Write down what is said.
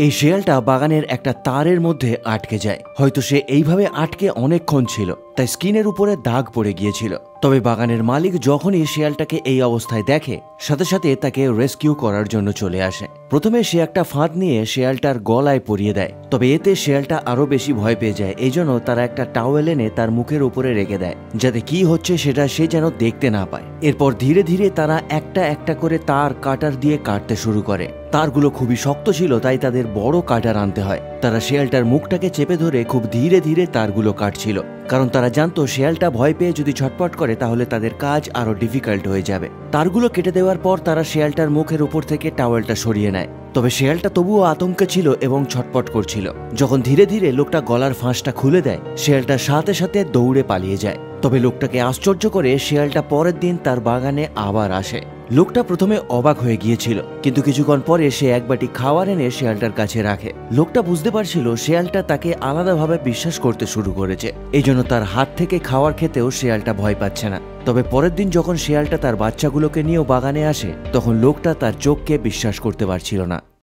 এই শেয়ালটা বাগানের একটা তারের মধ্যে আটকে যায়। হয়তো সে এইভাবে আটকে অনেকক্ষণ ছিল, তাই স্কিনের উপরে দাগ পড়ে গিয়েছিল। তবে বাগানের মালিক যখনই শেয়ালটাকে এই অবস্থায় দেখে, সাথে সাথে তাকে রেস্কিউ করার জন্য চলে আসে। প্রথমে সে একটা ফাঁদ নিয়ে শেয়ালটার গলায় পরিয়ে দেয়, তবে এতে শেয়ালটা আরো বেশি ভয় পেয়ে যায়। এই জন্য তারা একটা টাওয়েল এনে তার মুখের উপরে রেখে দেয়, যাতে কি হচ্ছে সেটা সে যেন দেখতে না পায়। এরপর ধীরে ধীরে তারা একটা একটা করে তার কাটার দিয়ে কাটতে শুরু করে। তারগুলো খুবই শক্ত ছিল, তাই তাদের বড় কাটার আনতে হয়। তারা শেয়ালটার মুখটাকে চেপে ধরে খুব ধীরে ধীরে তারগুলো কাটছিল, কারণ তারা জানতো শেয়ালটা ভয় পেয়ে যদি ছটপট করে তাহলে তাদের কাজ আরো ডিফিকাল্ট হয়ে যাবে। তারগুলো কেটে দেওয়ার পর তারা শেয়ালটার মুখের উপর থেকে টাওয়েলটা সরিয়ে নেয়। তবে শেয়ালটা তবুও আতঙ্কে ছিল এবং ছটপট করছিল। যখন ধীরে ধীরে লোকটা গলার ফাঁসটা খুলে দেয়, শেয়ালটার সাথে সাথে দৌড়ে পালিয়ে যায়। তবে লোকটাকে আশ্চর্য করে শেয়ালটা পরের দিন তার বাগানে আবার আসে। লোকটা প্রথমে অবাক হয়ে গিয়েছিল, কিন্তু কিছুক্ষণ পরে সে এক বাটি খাবার এনে শেয়ালটার কাছে রাখে। লোকটা বুঝতে পারছিল শেয়ালটা তাকে আলাদাভাবে বিশ্বাস করতে শুরু করেছে, এই জন্য তার হাত থেকে খাবার খেতেও শেয়ালটা ভয় পাচ্ছে না। তবে পরের দিন যখন শেয়ালটা তার বাচ্চাগুলোকে নিয়েও বাগানে আসে, তখন লোকটা তার চোখকে বিশ্বাস করতে পারছিল না।